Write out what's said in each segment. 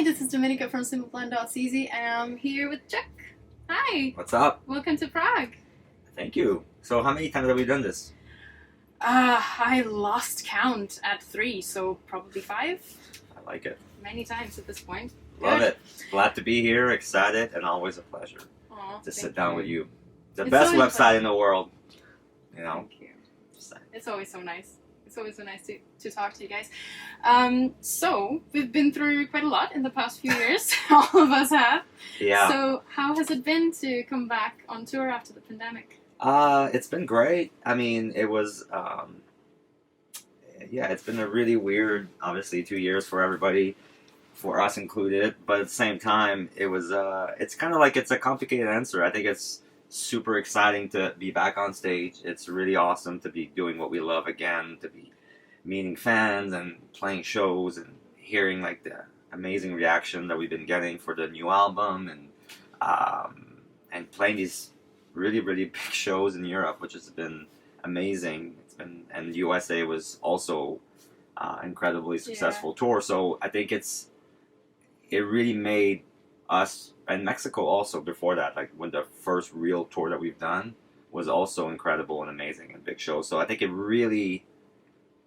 Hi, this is Dominika from SimplePlan.cz and I'm here with Chuck. Hi. What's up? Welcome to Prague. Thank you. So how many times have we done this? I lost count at 3, so probably 5. I like it. Many times at this point. Love Good. it. Glad to be here, excited, and always a pleasure Aw, to sit thank down you. with you. The It's best always website fun. in the world. You know? Thank you. Just saying. It's always so nice. It's always so nice to talk to you guys. So, we've been through quite a lot in the past few years. All of us have. Yeah. So, how has it been to come back on tour after the pandemic? It's been great. I mean, it was, it's been a really weird, obviously, 2 years for everybody, for us included. But at the same time, it was, it's kind of like it's a complicated answer. I think it's super exciting to be back on stage. It's really awesome to be doing what we love again, to be meeting fans and playing shows and hearing like the amazing reaction that we've been getting for the new album and playing these really, really big shows in Europe, which has been amazing. And USA was also incredibly successful tour. So I think it really made us, and Mexico also before that, like when the first real tour that we've done was also incredible and amazing and big shows. So I think it really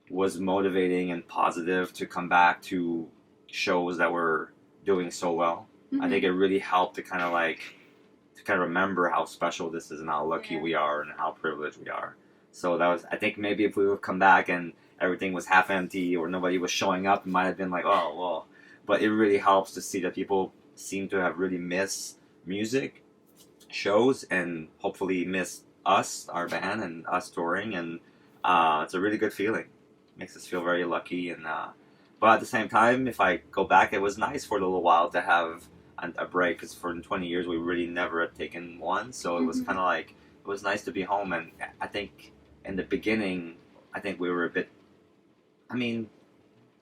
was motivating and positive to come back to shows that were doing so well. Mm-hmm. I think it really helped to kind of remember how special this is and how lucky we are and how privileged we are. So that was, I think maybe if we would come back and everything was half empty or nobody was showing up, it might have been like, oh, well. But it really helps to see that people seem to have really missed music, shows, and hopefully missed us, our band, and us touring. And it's a really good feeling. Makes us feel very lucky. And but at the same time, if I go back, it was nice for a little while to have a break, because for 20 years we really never had taken one. So it was kind of like, it was nice to be home. And I think in the beginning, I think we were a bit, I mean,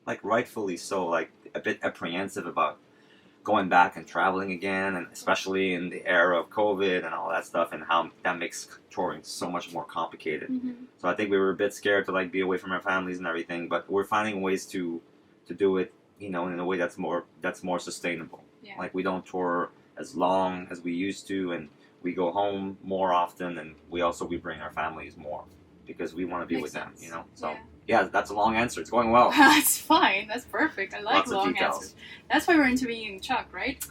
like rightfully so, like a bit apprehensive about going back and traveling again, and especially in the era of COVID and all that stuff, and how that makes touring so much more complicated. Mm-hmm. So I think we were a bit scared to like be away from our families and everything, but we're finding ways to do it, you know, in a way that's more sustainable. Yeah. Like we don't tour as long as we used to, and we go home more often, and we bring our families more because we want to be Makes with them, sense. you know. So. Yeah. Yeah, that's a long answer. It's going well. That's fine. That's perfect. I like Lots of long details. answers. That's why we're interviewing Chuck, right?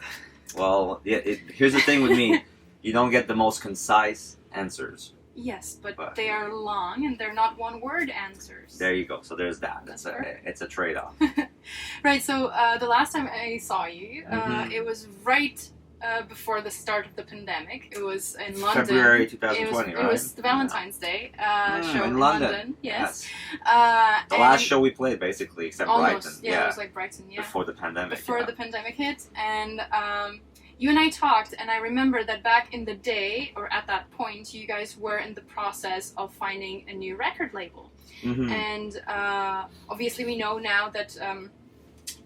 Well, yeah, here's the thing with me. You don't get the most concise answers. Yes, but But- they are long and they're not one-word answers. There you go. So there's that. That's It's a trade-off. Right, so the last time I saw you, Mhm. it was right before the start of the pandemic. It was in London. February 2020, right? It was the Valentine's Day show in in London. London. Yes. The last show we played, basically, except Almost. Brighton. Yeah, it was like Brighton, yeah. Before the pandemic. Before the pandemic hit. And you and I talked, and I remember that back in the day, or at that point, you guys were in the process of finding a new record label. Mm-hmm. And obviously we know now that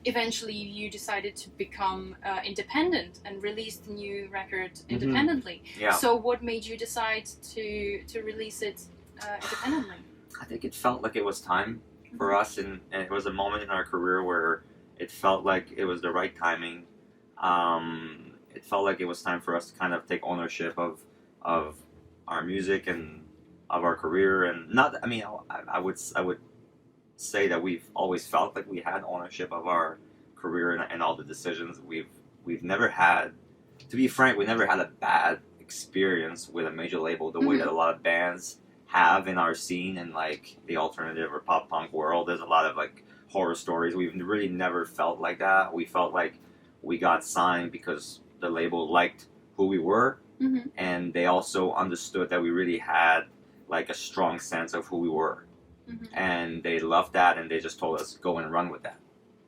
eventually you decided to become independent and release the new record independently. Yeah. So what made you decide to release it independently? I think it felt like it was time for us, and it was a moment in our career where it felt like it was the right timing. It felt like it was time for us to kind of take ownership of our music and of our career, and not. I mean, I would say that we've always felt like we had ownership of our career and all the decisions. We've never had, to be frank, we never had a bad experience with a major label the way that a lot of bands have in our scene and like the alternative or pop punk world. There's a lot of like horror stories. We've really never felt like that. We felt like we got signed because the label liked who we were, and they also understood that we really had like a strong sense of who we were. And they loved that, and they just told us, go and run with that.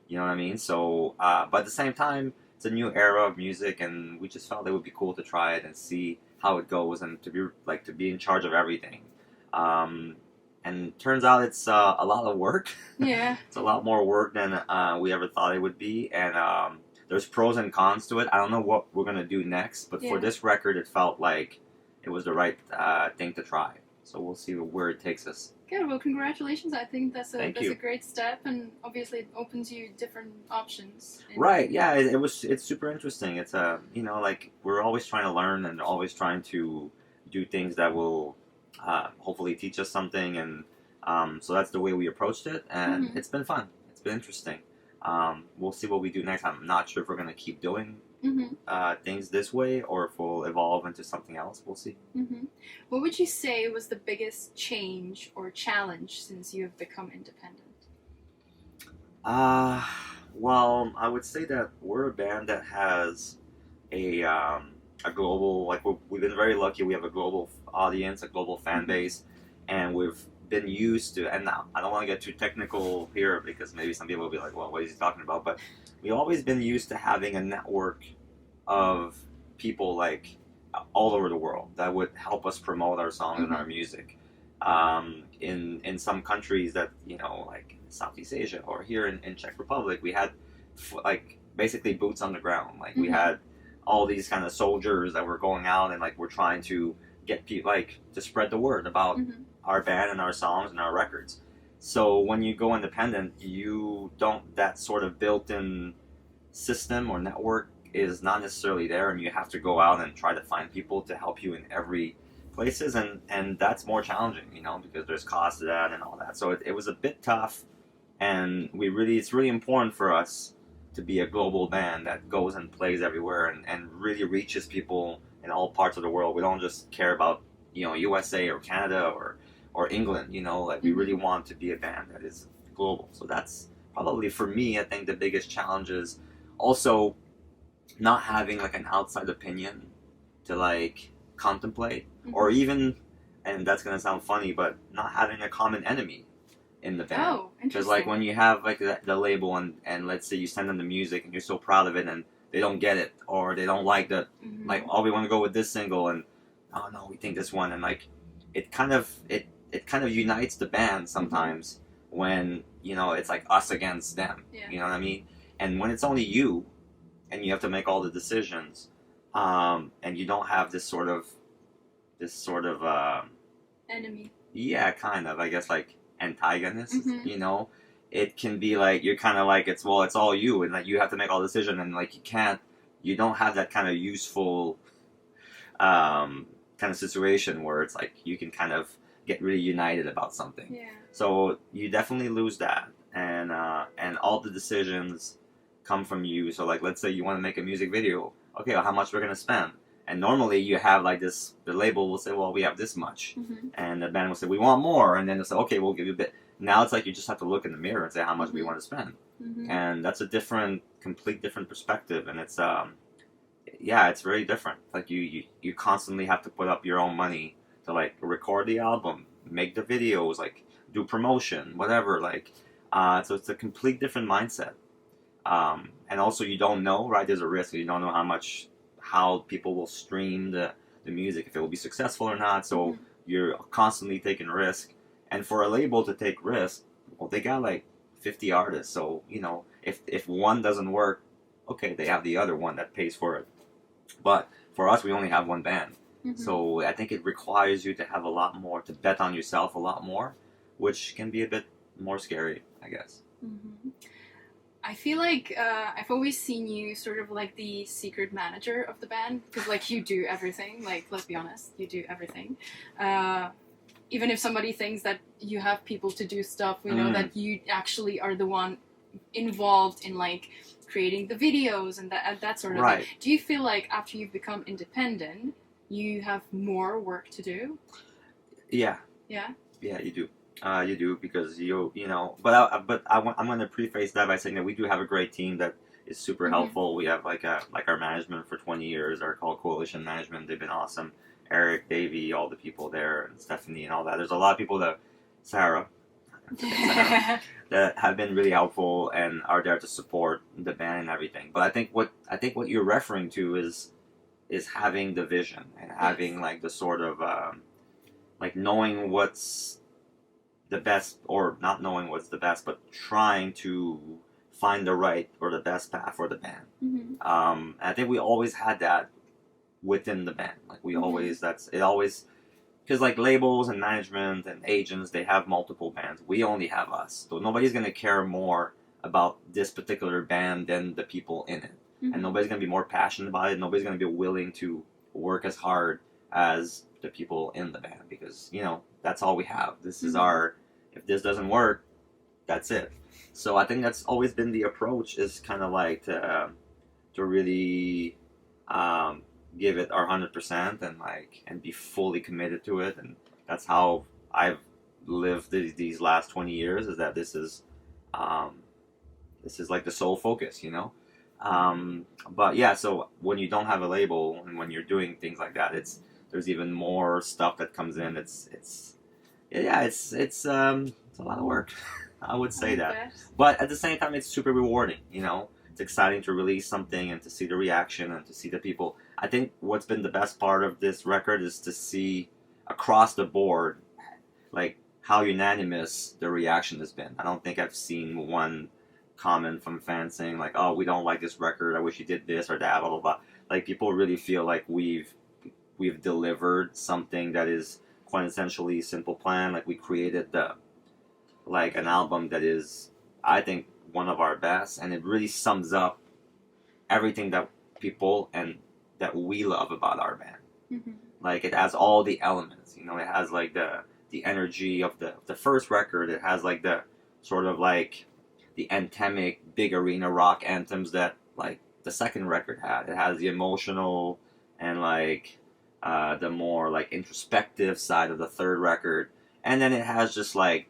You know what I mean? So, but at the same time, it's a new era of music, and we just felt it would be cool to try it and see how it goes, and to be in charge of everything. And turns out it's a lot of work. Yeah. It's a lot more work than we ever thought it would be, and there's pros and cons to it. I don't know what we're gonna do next, but for this record, it felt like it was the right thing to try. So we'll see where it takes us. Good. Well, congratulations. I think that's Thank a you. great step, and obviously it opens you different options. Right. Yeah. It's super interesting. It's like we're always trying to learn and always trying to do things that will hopefully teach us something, and so that's the way we approached it, and it's been fun. It's been interesting. We'll see what we do next time. I'm not sure if we're gonna keep doing things this way or if we'll evolve into something else. We'll see. What would you say was the biggest change or challenge since you have become independent? Well, I would say that we're a band that has a global, like we've been very lucky. We have a global audience, a global fan base, and we've been used to. And now I don't want to get too technical here because maybe some people will be like, "Well, what is he talking about?" But we've always been used to having a network of people like all over the world that would help us promote our songs and our music. In some countries that like Southeast Asia or here in Czech Republic, we had like basically boots on the ground. Like we had all these kind of soldiers that were going out and like we're trying to get people like to spread the word about our band and our songs and our records. So when you go independent, you don't that sort of built-in system or network is not necessarily there, and you have to go out and try to find people to help you in every places, and that's more challenging, because there's cost to that and all that. So it was a bit tough, and it's really important for us to be a global band that goes and plays everywhere and really reaches people in all parts of the world. We don't just care about USA or Canada or England, like we really want to be a band that is global. So that's probably for me, I think the biggest challenge is also not having like an outside opinion to like contemplate, or even, and that's gonna sound funny, but not having a common enemy in the band. Oh, interesting. Because like when you have like the label and let's say you send them the music and you're so proud of it and they don't get it or they don't like the like, oh, we want to go with this single, and oh no, we think this one, and like it kind of unites the band sometimes when it's like us against them. You know what I mean? And when it's only you and you have to make all the decisions, and you don't have this sort of enemy. Yeah, kind of, I guess, like antagonist. It can be like you're kind of like it's all you, and like you have to make all the decisions, and like you don't have that kind of useful kind of situation where it's like you can kind of get really united about something. Yeah. So you definitely lose that, and all the decisions come from you. So like, let's say you want to make a music video. Okay, well, how much we're gonna spend? And normally you have like this. The label will say, well, we have this much, and the band will say, we want more, and then they'll say, okay, we'll give you a bit. Now it's like you just have to look in the mirror and say how much we want to spend, and that's a complete different perspective, and it's it's very different. Like you constantly have to put up your own money to like record the album, make the videos, like do promotion, whatever. Like, so it's a complete different mindset. And also you don't know, right? There's a risk. You don't know how people will stream the music, if it will be successful or not. So you're constantly taking risk. And for a label to take risk, well, they got like 50 artists. So, if one doesn't work, okay, they have the other one that pays for it. But for us, we only have one band. So I think it requires you to have a lot more, to bet on yourself a lot more, which can be a bit more scary, I guess. I feel like I've always seen you sort of like the secret manager of the band, because like you do everything. Like, let's be honest, you do everything. Even if somebody thinks that you have people to do stuff, we know that you actually are the one involved in like creating the videos and that sort of thing. Do you feel like after you've become independent, you have more work to do? Yeah, you do. You do, because but I'm going to preface that by saying that we do have a great team that is super helpful. We have like our management for 20 years are called Coalition Management. They've been awesome. Eric, Davey, all the people there, and Stephanie and all that. There's a lot of people Sarah, that have been really helpful and are there to support the band and everything. But I think what you're referring to is having the vision and having like the sort of like knowing what's the best, or not knowing what's the best, but trying to find the right or the best path for the band. I think we always had that within the band. Like we always, because like labels and management and agents, they have multiple bands. We only have us, so nobody's gonna care more about this particular band than the people in it, and nobody's gonna be more passionate about it. Nobody's gonna be willing to work as hard as the people in the band, because that's all we have. This is our. If this doesn't work, that's it. So I think that's always been the approach, is kind of like to really give it our 100% and be fully committed to it. And that's how I've lived these last 20 years, is that this is like the sole focus, but yeah, so when you don't have a label and when you're doing things like that, there's even more stuff that comes in. It's a lot of work. I would say that. But at the same time, it's super rewarding, It's exciting to release something and to see the reaction and to see the people. I think what's been the best part of this record is to see across the board, like, how unanimous the reaction has been. I don't think I've seen one comment from fans saying, like, oh, we don't like this record, I wish you did this or that, blah, blah, blah. Like, people really feel like we've delivered something that is quintessentially Simple Plan. Like, we created an album that is, I think, one of our best, and it really sums up everything that people and that we love about our band. Like, it has all the elements, it has like the energy of the first record. It has like the sort of like the anthemic big arena rock anthems that like the second record had. It has the emotional and like the more like introspective side of the third record, and then it has just like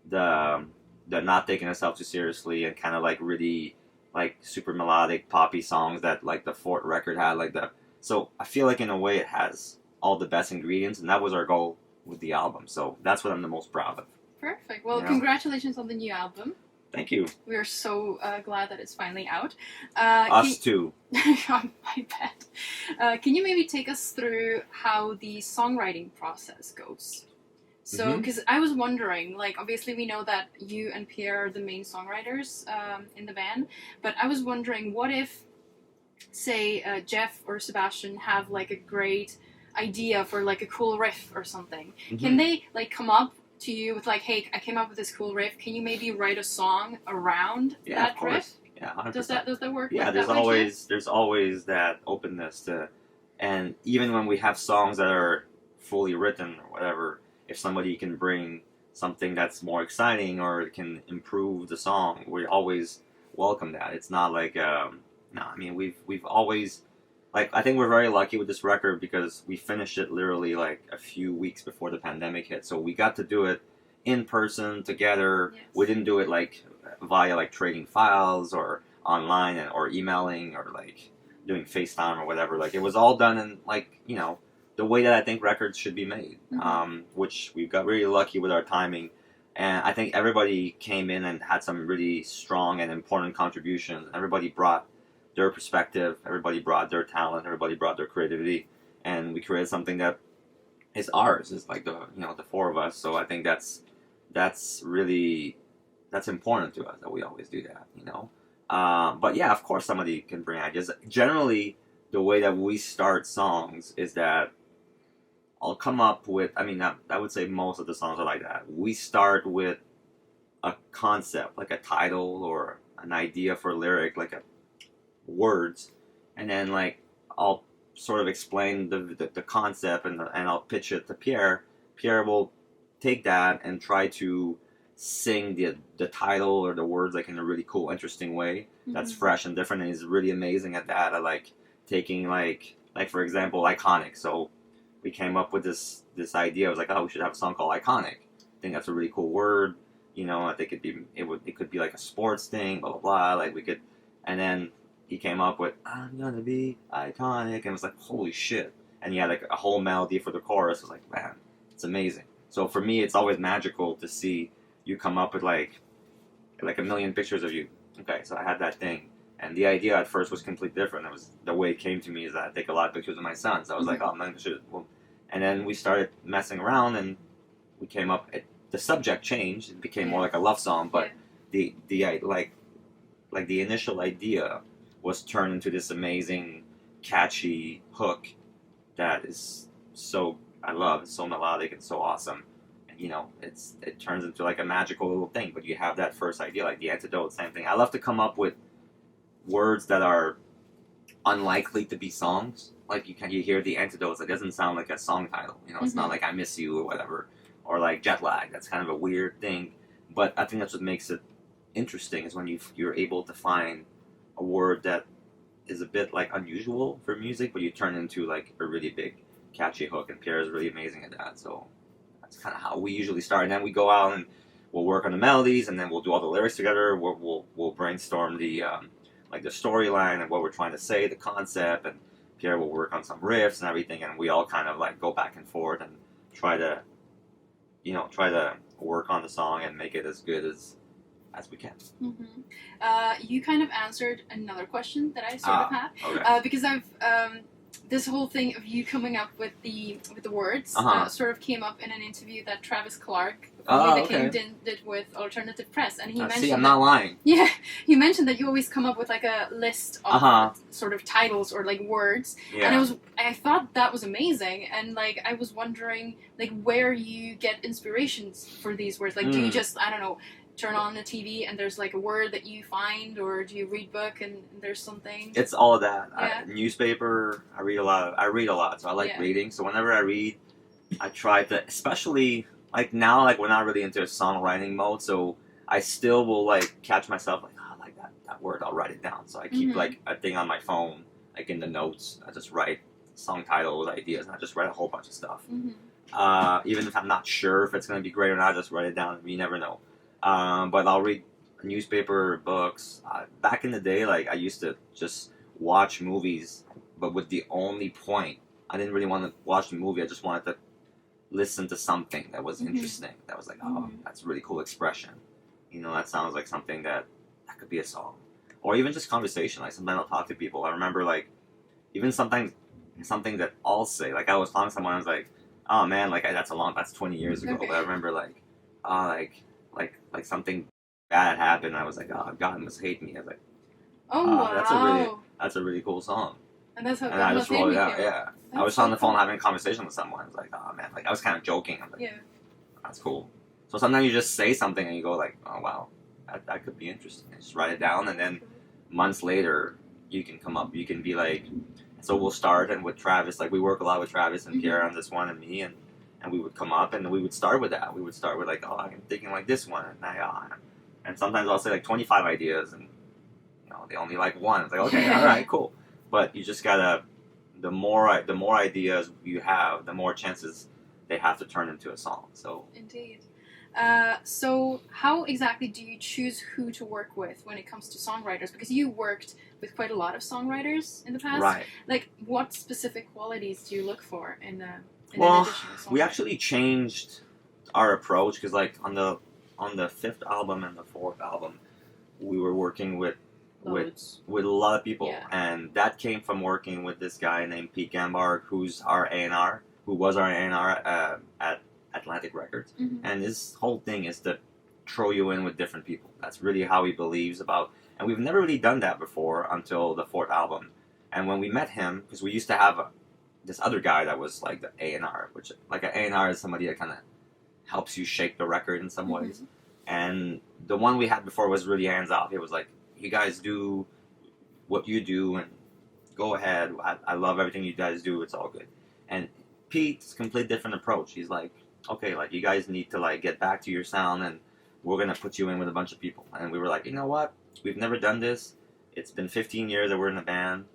the not taking itself too seriously and kind of like really like super melodic poppy songs that like the fourth record had. So I feel like in a way it has all the best ingredients, and that was our goal with the album. So that's what I'm the most proud of. Perfect. Well, congratulations on the new album. Thank you. We are so glad that it's finally out. Us too. I bet. Can you maybe take us through how the songwriting process goes? So, because I was wondering, like, obviously we know that you and Pierre are the main songwriters in the band, but I was wondering, what if, say, Jeff or Sebastian have, like, a great idea for, like, a cool riff or something? Can they, like, come up to you with, like, hey, I came up with this cool riff, can you maybe write a song around that riff? Yeah, 100%. Does that work? Yeah, like there's always that openness to, and even when we have songs that are fully written or whatever, if somebody can bring something that's more exciting or can improve the song, we always welcome that. It's not like we've always, like, I think we're very lucky with this record because we finished it literally like a few weeks before the pandemic hit, so we got to do it in person together. Yes. We didn't do it like via like trading files or online or emailing or like doing FaceTime or whatever. Like, it was all done in like the way that I think records should be made, which we got really lucky with our timing. And I think everybody came in and had some really strong and important contributions. Everybody brought their perspective, everybody brought their talent, everybody brought their creativity, and we created something that is ours. It's like the four of us. So I think that's important to us, that we always do that, But yeah, of course somebody can bring ideas. Generally, the way that we start songs is that I'll come up with, I would say most of the songs are like that. We start with a concept, like a title or an idea for a lyric, like words, and then like I'll sort of explain the concept and I'll pitch it to Pierre. Pierre will take that and try to sing the title or the words like in a really cool, interesting way that's fresh and different, and he's really amazing at that. I like taking like for example, Iconic. So we came up with this idea. I was like, oh, we should have a song called Iconic. I think that's a really cool word. I think it could be like a sports thing, blah blah blah. Like we could, and then he came up with I'm gonna be iconic, and it was like, holy shit. And he had like a whole melody for the chorus. I was like, man, it's amazing. So for me, it's always magical to see you come up with like a million pictures of you. Okay, so I had that thing. And the idea at first was completely different. It was the way it came to me is that I take a lot of pictures of my son. So I was like, oh man, and then we started messing around, and we came up. The subject changed. It became more like a love song, but the initial idea was turned into this amazing, catchy hook that is so I love. It's so melodic and so awesome. And, it turns into like a magical little thing. But you have that first idea, like the antidote, same thing. I love to come up with words that are unlikely to be songs. Like you hear the antidotes, it doesn't sound like a song title. It's not like I miss you or whatever, or like jet lag. That's kind of a weird thing. But I think that's what makes it interesting is when you're able to find a word that is a bit like unusual for music, but you turn into like a really big catchy hook. And Pierre is really amazing at that. So that's kind of how we usually start. And then we go out and we'll work on the melodies, and then we'll do all the lyrics together. We'll brainstorm the like the storyline and what we're trying to say, the concept, and Pierre will work on some riffs and everything, and we all kind of like go back and forth and try to work on the song and make it as good as we can. You kind of answered another question that I sort of had, okay. Because I've this whole thing of you coming up with the words sort of came up in an interview that Travis Clark did with Alternative Press, and he mentioned. See, I'm not lying. Yeah, he mentioned that you always come up with like a list of sort of titles or like words, and I thought that was amazing, and like I was wondering like where you get inspirations for these words. Like, do you just turn on the TV and there's like a word that you find, or do you read book and there's something? It's all of that. Yeah. Newspaper. I read a lot, so I like reading. So whenever I read, I try to, especially like now, like we're not really into a songwriting mode, so I still will like catch myself like, oh, I like that word, I'll write it down. So I keep like a thing on my phone, like in the notes. I just write song titles, ideas, and I just write a whole bunch of stuff. Even if I'm not sure if it's going to be great or not, I just write it down. You never know. But I'll read newspaper, books. Back in the day, like I used to just watch movies, but with the only point, I didn't really want to watch the movie. I just wanted to listen to something that was interesting. That was like, oh, that's a really cool expression. That sounds like something that could be a song, or even just conversation. Like sometimes I'll talk to people. I remember like even sometimes something that I'll say. Like I was talking to someone, I was like, oh man, like that's 20 years ago. Okay. But I remember like something bad happened. I was like, oh, God must hate me. I was like, oh wow, that's a really cool song. And that's how. And I just wrote it out. Here. Yeah, I was on the phone having a conversation with someone. I was like, oh man, like I was kind of joking. I'm like, that's cool. So sometimes you just say something and you go like, oh wow, that could be interesting. Just write it down, and then months later you can be like, so we'll start, and with Travis, like we work a lot with Travis and Pierre on this one, and me, and we would come up and we would start with that. We would start with like, oh, I'm thinking like this one, and sometimes I'll say like 25 ideas, and they only like one. It's like, okay, all right, cool. But you just gotta, the more ideas you have, the more chances they have to turn into a song. So indeed. So how exactly do you choose who to work with when it comes to songwriters? Because you worked with quite a lot of songwriters in the past. Right. Like, what specific qualities do you look for in an well, additional songwriter? We actually changed our approach because, like, on the fifth album and the fourth album, we were working with a lot of people, and that came from working with this guy named Pete Gambarg, who's our A&R, who was our A&R at Atlantic Records, and his whole thing is to throw you in with different people. That's really how he believes about, and we've never really done that before until the fourth album. And when we met him, because we used to have this other guy that was like the A&R, which like an A&R is somebody that kind of helps you shape the record in some ways. And the one we had before was really hands off. It was like, you guys do what you do and go ahead. I love everything you guys do. It's all good. And Pete's complete different approach. He's like, okay, like you guys need to like get back to your sound, and we're gonna put you in with a bunch of people. And we were like, you know what? We've never done this. It's been 15 years that we're in a band.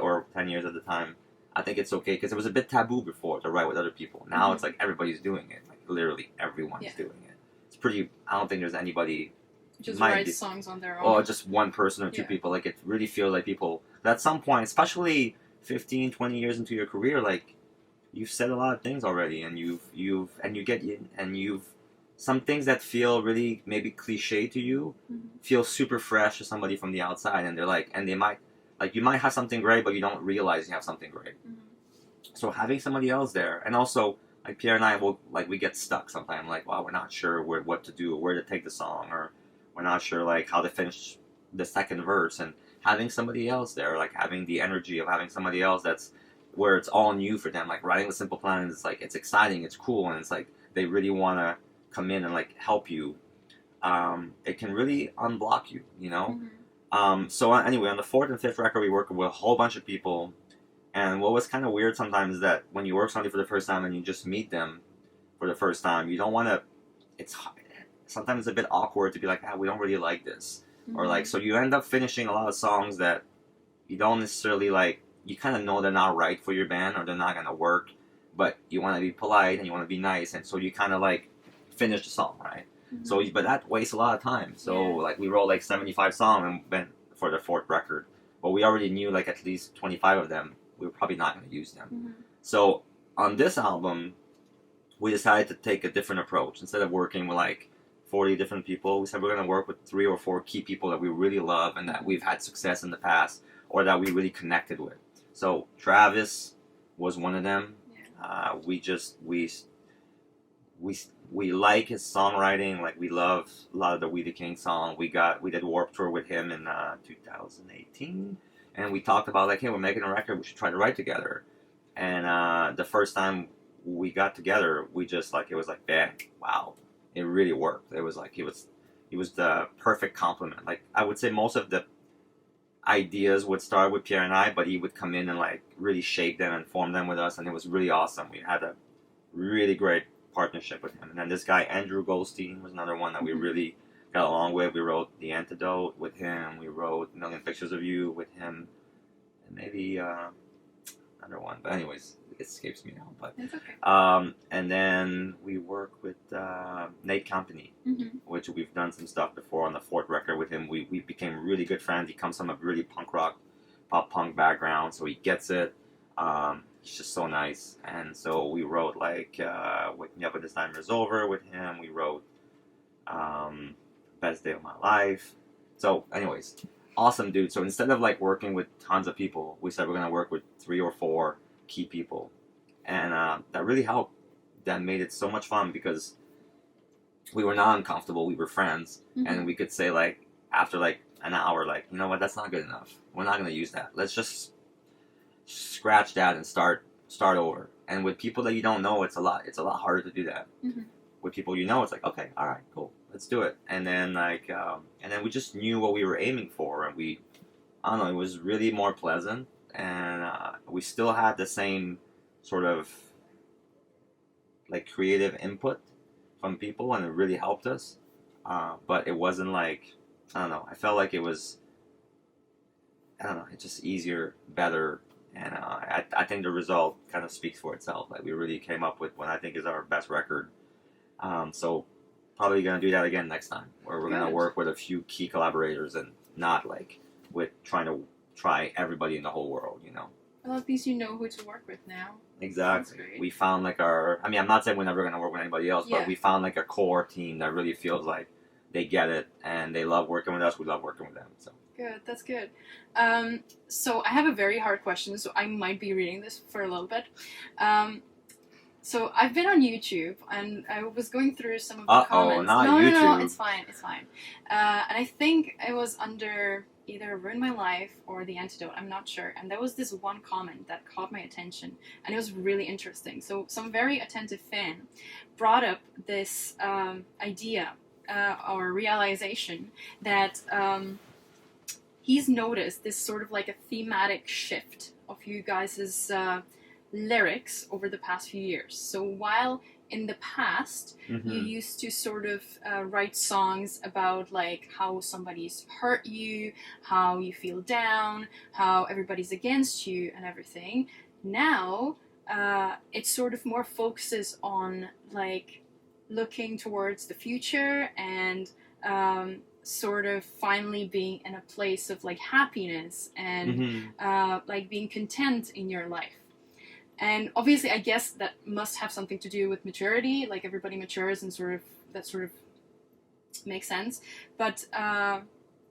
Or 10 years at the time. I think it's okay because it was a bit taboo before to write with other people. Now it's like everybody's doing it. Like literally everyone's doing it. It's pretty. I don't think there's anybody. Just write songs on their own. Or just one person or two people. Like, it really feels like people, at some point, especially 15, 20 years into your career, like, you've said a lot of things already, and you've some things that feel really maybe cliche to you, feel super fresh to somebody from the outside, and they're like, and they might, like, you might have something great, but you don't realize you have something great. So having somebody else there, and also, like, Pierre and I we get stuck sometimes, like, wow, we're not sure what to do, where to take the song, or we're not sure, like, how to finish the second verse, and having somebody else there, like, having the energy of having somebody else that's where it's all new for them. Like writing with Simple Plan is like it's exciting, it's cool, and it's like they really want to come in and like help you. It can really unblock you, you know. So anyway, on the fourth and fifth record, we worked with a whole bunch of people, and what was kind of weird sometimes is that when you work somebody for the first time and you just meet them for the first time, you don't want to. It's sometimes it's a bit awkward to be like, we don't really like this, or like so you end up finishing a lot of songs that you don't necessarily like. You kind of know they're not right for your band or they're not gonna work, but you want to be polite and you want to be nice, and so you kind of like finish the song, right? So, but that wastes a lot of time. So, like, we wrote like 75 songs and went for the fourth record, but we already knew like at least 25 of them. We were probably not going to use them. So, on this album, we decided to take a different approach. Instead of working with like 40 different people, we said we're going to work with 3 or 4 key people that we really love and that we've had success in the past or that we really connected with. So, Travis was one of them. We like his songwriting. Like we love a lot of the We the King song. We did Warped Tour with him in 2018, and we talked about like, hey, we're making a record. We should try to write together. And the first time we got together, we just like it was like, bam, wow, it really worked. It was like he was the perfect complement. Like I would say most of the ideas would start with Pierre and I, but he would come in and like really shape them and form them with us, and it was really awesome. We had a really great partnership with him. And then this guy Andrew Goldstein was another one that we really got along with. We wrote The Antidote with him. We wrote A Million Pictures of You with him, and maybe another one. But anyways, it escapes me now. But it's okay. And then we work with Nate Company, which we've done some stuff before on the fourth record with him. We became really good friends. He comes from a really punk rock, pop punk background, so he gets it. He's just so nice, and so we wrote like "Wake Me Up When This Time Is Over" with him. We wrote "Best Day of My Life." So, anyways, awesome dude. So instead of like working with tons of people, we said we're gonna work with 3 or 4 key people, and that really helped. That made it so much fun because we were not uncomfortable. We were friends, and we could say like after like an hour, like, you know what, that's not good enough. We're not gonna use that. Let's just scratch that and start over. And with people that you don't know, it's a lot harder to do that. With people you know, it's like, okay, all right, cool, let's do it. And then like and then we just knew what we were aiming for, and I don't know, it was really more pleasant, and we still had the same sort of like creative input from people, and it really helped us, but it wasn't like, I don't know, I felt like it was, I don't know, it's just easier, better. And I think the result kind of speaks for itself. Like we really came up with what I think is our best record. So probably gonna do that again next time, where we're gonna work with a few key collaborators and not like with trying to try everybody in the whole world, you know. Well, at least you know who to work with now. Exactly. We found like I mean, I'm not saying we're never gonna work with anybody else, but we found like a core team that really feels like they get it and they love working with us. We love working with them. So. Good, that's good. So I have a very hard question, so I might be reading this for a little bit. So I've been on YouTube, and I was going through some of the comments. Not YouTube. No, it's fine. And I think it was under either Ruin My Life or The Antidote, I'm not sure. And there was this one comment that caught my attention, and it was really interesting. So some very attentive fan brought up this idea or realization that he's noticed this sort of like a thematic shift of you guys' lyrics over the past few years. So while in the past you used to sort of write songs about like how somebody's hurt you, how you feel down, how everybody's against you and everything, now it sort of more focuses on like looking towards the future and sort of finally being in a place of like happiness and like being content in your life. And obviously I guess that must have something to do with maturity, like everybody matures and that sort of makes sense. But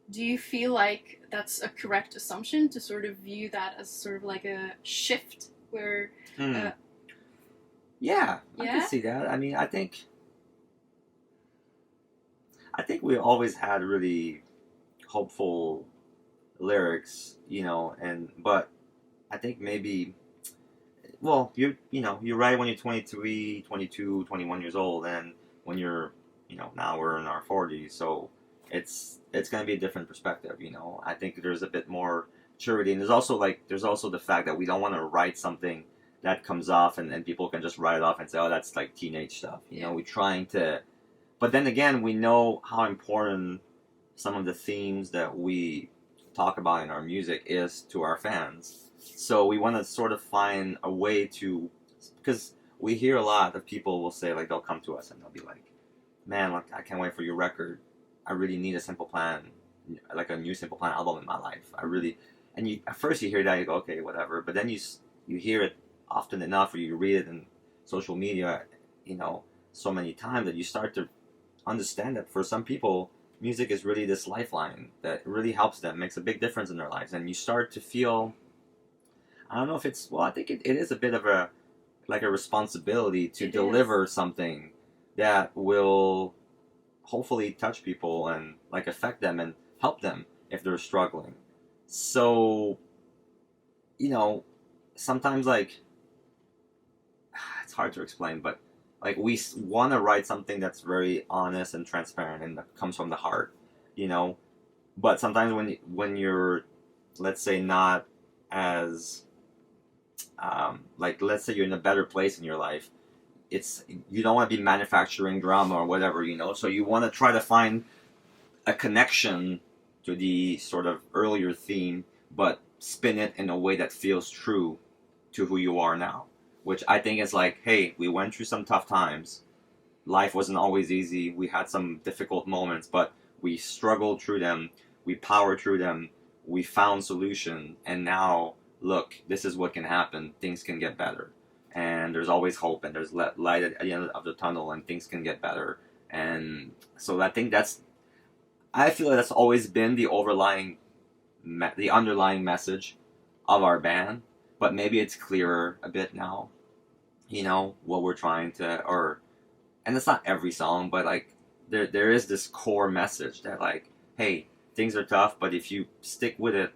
do you feel like that's a correct assumption to sort of view that as sort of like a shift where yeah, I can see that. I mean, I think we always had really hopeful lyrics, you know, but I think maybe well, you write when you're 23, 22, 21 years old, and when you're, now we're in our 40s, so it's going to be a different perspective. I think there's a bit more maturity, and there's also the fact that we don't want to write something that comes off and people can just write it off and say, oh, that's like teenage stuff. We're trying to, but then again, we know how important some of the themes that we talk about in our music is to our fans. So we want to sort of find a way to, because we hear a lot of people will say, like, they'll come to us and they'll be like, man, like, I can't wait for your record. I really need a Simple Plan, like a new Simple Plan album in my life. And at first you hear that, you go, okay, whatever. But then you hear it often enough, or you read it in social media, so many times that you start to understand that for some people, music is really this lifeline that really helps them, makes a big difference in their lives. And you start to feel, I don't know if it's, well, I think it is a bit of a responsibility to deliver something that will hopefully touch people and like affect them and help them if they're struggling. So, sometimes like, it's hard to explain, but like we want to write something that's very honest and transparent and that comes from the heart, but sometimes when you're, let's say, not as, like, let's say you're in a better place in your life, you don't want to be manufacturing drama or whatever, so you want to try to find a connection to the sort of earlier theme, but spin it in a way that feels true to who you are now. Which I think is like, hey, we went through some tough times. Life wasn't always easy. We had some difficult moments, but we struggled through them. We powered through them. We found solution. And now, look, this is what can happen. Things can get better. And there's always hope, and there's light at the end of the tunnel, and things can get better. And so I think I feel like that's always been the underlying message of our band. But maybe it's clearer a bit now, what we're trying to, and it's not every song, but like there is this core message that like, hey, things are tough, but if you stick with it,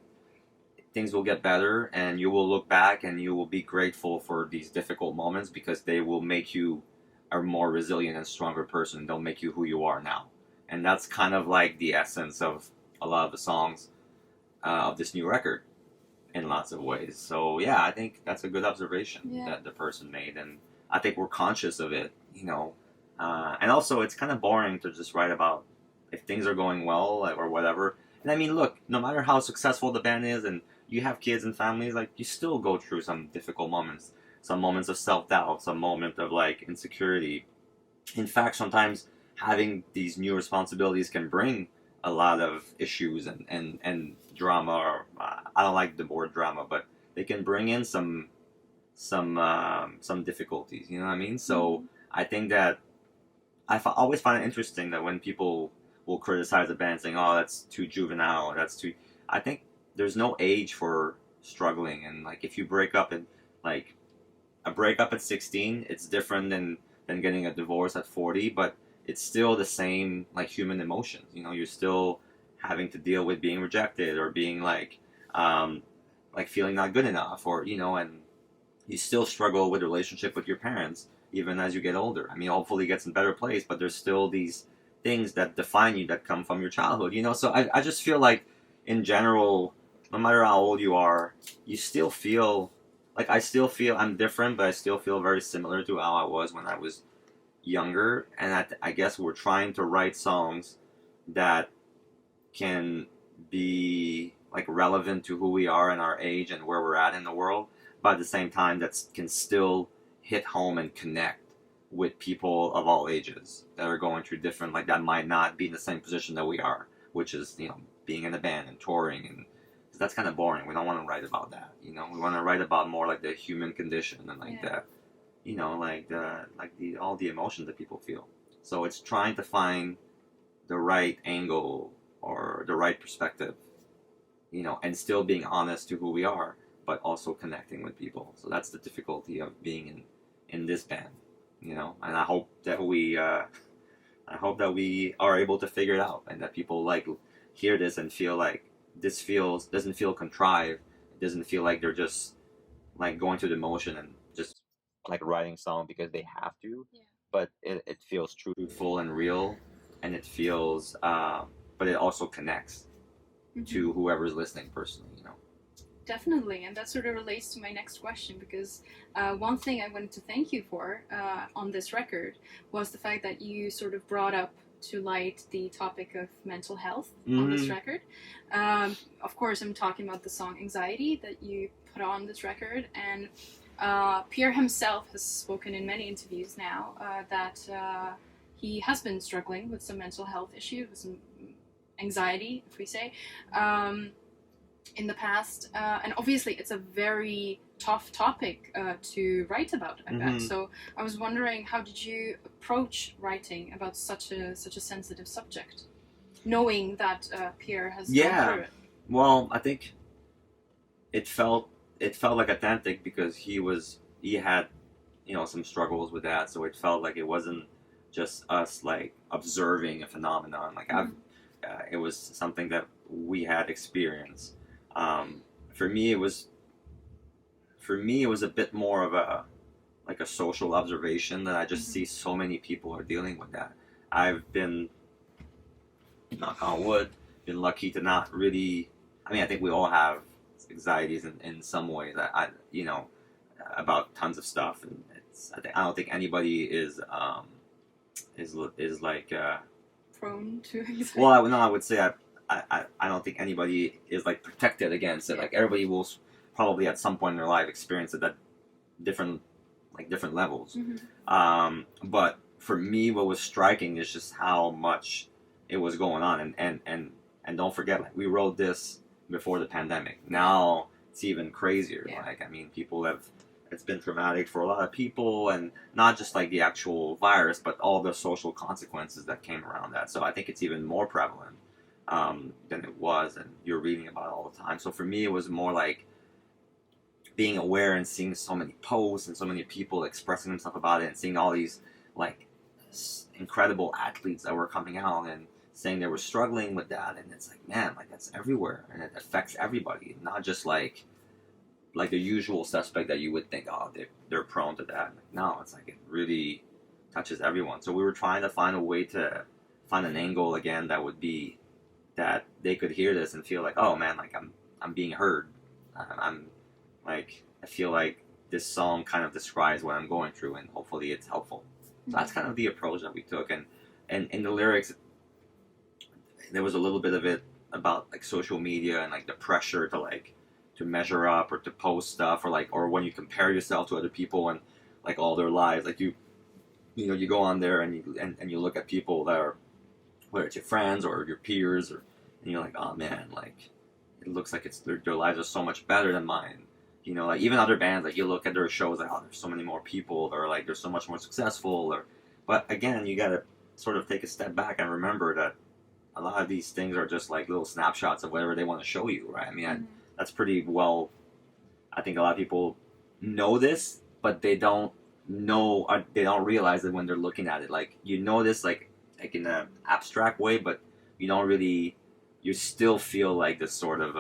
things will get better, and you will look back and you will be grateful for these difficult moments because they will make you a more resilient and stronger person. They'll make you who you are now. And that's kind of like the essence of a lot of the songs of this new record. In lots of ways. So yeah, I think that's a good observation that the person made, and I think we're conscious of it, and also it's kind of boring to just write about if things are going well or whatever. And I mean, look, no matter how successful the band is and you have kids and families, like, you still go through some difficult moments, some moments of self-doubt, some moment of like insecurity. In fact, sometimes having these new responsibilities can bring a lot of issues and drama, or I don't like the word drama, but they can bring in some difficulties, you know what I mean? So I think that always find it interesting that when people will criticize a band saying, oh, that's too juvenile, or that's too, I think there's no age for struggling. And like, if you break up at like a breakup at 16, it's different than getting a divorce at 40, but it's still the same, like, human emotions. You're still having to deal with being rejected or being like feeling not good enough, or and you still struggle with a relationship with your parents even as you get older. I mean, hopefully it gets in a better place, but there's still these things that define you that come from your childhood. So I just feel like, in general, no matter how old you are, you still feel like, I still feel I'm different, but I still feel very similar to how I was when I was younger. And I guess we're trying to write songs that can be like relevant to who we are and our age and where we're at in the world, but at the same time that can still hit home and connect with people of all ages that are going through different, like, that might not be in the same position that we are, which is, being in a band and touring, and that's kind of boring. We don't want to write about that. We want to write about more like the human condition and like that. All the emotions that people feel. So it's trying to find the right angle or the right perspective, and still being honest to who we are, but also connecting with people. So that's the difficulty of being in this band, and I hope that we are able to figure it out, and that people like hear this and feel like doesn't feel contrived. It doesn't feel like they're just like going through the motion and like writing song because they have to, Yeah. but it feels truthful and real, and it feels, but it also connects to whoever's listening personally, you know. Definitely, and that sort of relates to my next question, because one thing I wanted to thank you for on this record was the fact that you sort of brought up to light the topic of mental health on this record. Of course, I'm talking about the song Anxiety that you put on this record, and Pierre himself has spoken in many interviews now that he has been struggling with some mental health issues, with some anxiety, if we say, in the past. And obviously it's a very tough topic to write about, I bet. So I was wondering, how did you approach writing about such a sensitive subject, knowing that Pierre has gone through it? Well, I think it felt like authentic because he had, you know, some struggles with that, so it felt like it wasn't just us like observing a phenomenon. Like it was something that we had experienced. For me, it was a bit more of a social observation that I just see so many people are dealing with that. I've been, knock on wood, been lucky to not really. I mean, I think we all have anxieties in some way that about tons of stuff, and I don't think anybody is like prone to anxiety. Well, I would say I don't think anybody is like protected against it. Like everybody will probably at some point in their life experience it at different levels. But for me, what was striking is just how much it was going on, and don't forget, like, we wrote this before the pandemic. Now it's even crazier. Like, I mean, it's been traumatic for a lot of people, and not just like the actual virus, but all the social consequences that came around that. So I think it's even more prevalent than it was, and you're reading about it all the time. So for me, it was more like being aware and seeing so many posts and so many people expressing themselves about it, and seeing all these like incredible athletes that were coming out and saying they were struggling with that. And it's like, man, like, that's everywhere, and it affects everybody, not just like the usual suspect that you would think, oh, they're prone to that. Like, no, it's like it really touches everyone. So we were trying to find a way to find an angle again that would be that they could hear this and feel like, oh man, like I'm being heard. I'm like, I feel like this song kind of describes what I'm going through, and hopefully it's helpful. So that's kind of the approach that we took. And in the lyrics, there was a little bit of it about like social media and like the pressure to measure up or to post stuff, or when you compare yourself to other people and like all their lives, like you go on there and you look at people that are, whether it's your friends or your peers, and you're like, oh man, like it looks like it's their lives are so much better than mine. You know, like even other bands, like you look at their shows, like, oh, there's so many more people, or like they're so much more successful, but again, you gotta sort of take a step back and remember that a lot of these things are just like little snapshots of whatever they want to show you, right? I mean, that's pretty well. I think a lot of people know this, but they don't realize it when they're looking at it. Like, you know this, like in an abstract way, but you don't really. You still feel like this sort of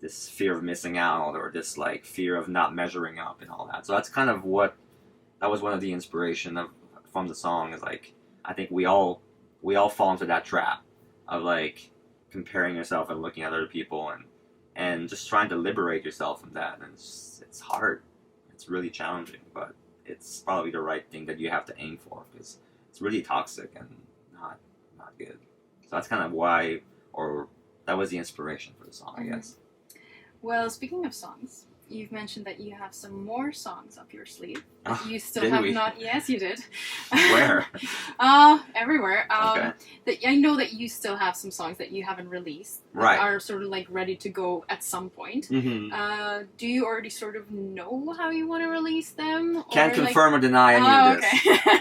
this fear of missing out, or this like fear of not measuring up and all that. So that's kind of that was one of the inspiration from the song, is like, I think we all fall into that trap of like comparing yourself and looking at other people and just trying to liberate yourself from that. And it's hard. It's really challenging, but it's probably the right thing that you have to aim for, because it's really toxic and not good. So that's kind of why, or that was the inspiration for the song, I guess. Well, speaking of songs, you've mentioned that you have some more songs up your sleeve that you still did have we? not. Yes, you did. Where? Everywhere. Okay. I know that you still have some songs that you haven't released that Right. are sort of like ready to go at some point. Mm-hmm. Do you already sort of know how you want to release them? Can't confirm or deny any of this. Okay.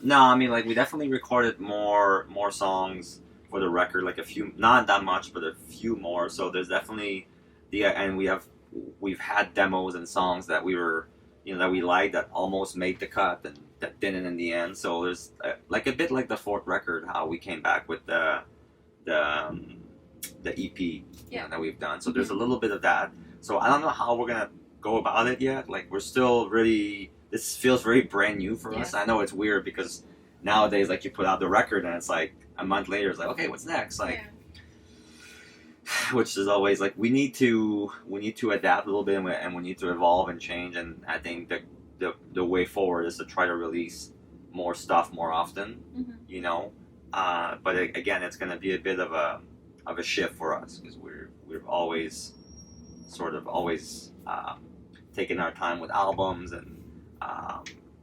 No, I mean, like, we definitely recorded more songs for the record, like a few, not that much, but a few more. So there's definitely and we've had demos and songs that we were, that we liked, that almost made the cut and that didn't in the end. So there's like a bit like the fourth record, how we came back with the EP that we've done. So there's a little bit of that. So I don't know how we're gonna go about it yet. Like we're still really. This feels very brand new for us. I know it's weird because nowadays, like you put out the record and it's like a month later, it's like, okay, what's next? Like, which is always like we need to adapt a little bit and we need to evolve and change. And I think the way forward is to try to release more stuff more often. You know, but again, it's going to be a bit of a shift for us because we've always taken our time with albums and.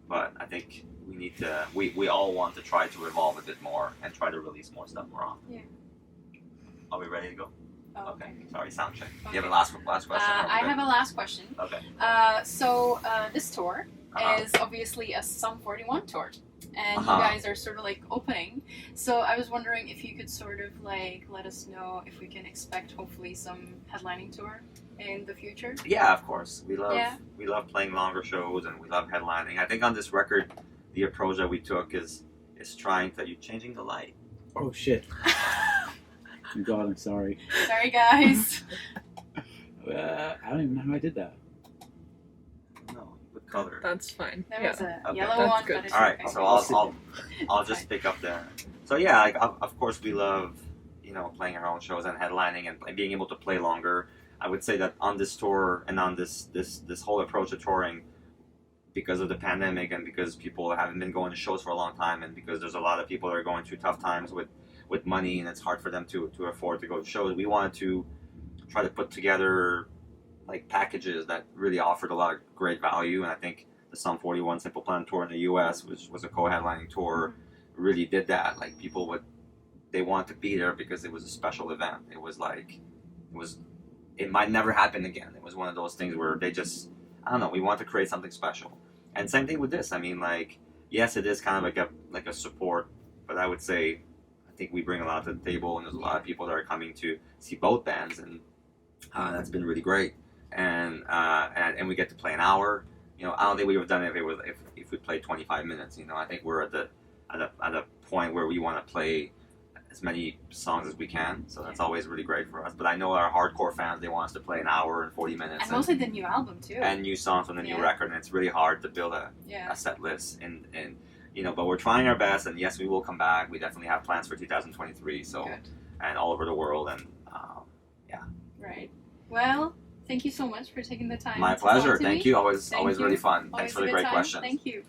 But I think we need to. We all want to try to evolve a bit more and try to release more stuff more often. Yeah. Are we ready to go? Oh, okay. Sorry, sound check. Okay. You have a last question? I have a last question. Okay. So this tour is obviously a Sum 41 tour, and you guys are sort of like opening. So I was wondering if you could sort of like let us know if we can expect hopefully some headlining tour in the future. Yeah, of course. We love playing longer shows and we love headlining. I think on this record, the approach that we took is trying to. You changing the light? Oh shit! Oh God, I'm sorry. Sorry, guys. I don't even know how I did that. No, with color. That's fine. There was a Okay. yellow That's one. good. But it's All right, okay. so I'll just pick up there. So yeah, like of course we love playing our own shows and headlining and being able to play longer. I would say that on this tour and on this whole approach to touring, because of the pandemic and because people haven't been going to shows for a long time and because there's a lot of people that are going through tough times with money and it's hard for them to afford to go to shows, we wanted to try to put together like packages that really offered a lot of great value. And I think the Sum 41 Simple Plan tour in the US, which was a co-headlining tour, really did that. Like people they wanted to be there because it was a special event. It might never happen again. It was one of those things where they just, I don't know, we want to create something special. And same thing with this. I mean, like, yes, it is kind of like a support, but I would say, I think we bring a lot to the table, and there's a lot of people that are coming to see both bands, and that's been really great. And we get to play an hour. You know, I don't think we would have done it if we played 25 minutes. You know, I think we're at a point where we want to play as many songs as we can, so that's always really great for us. But I know our hardcore fans, they want us to play an hour and 40 minutes. And mostly the new album too. And new songs from the new record, and it's really hard to build a set list. And but we're trying our best, and yes, we will come back. We definitely have plans for 2023, so Good. And all over the world, and Right. Well, thank you so much for taking the time. My to talk pleasure. to Thank me. you. Always Thank you. really fun. Always Thanks for a the good great time. questions. Thank you.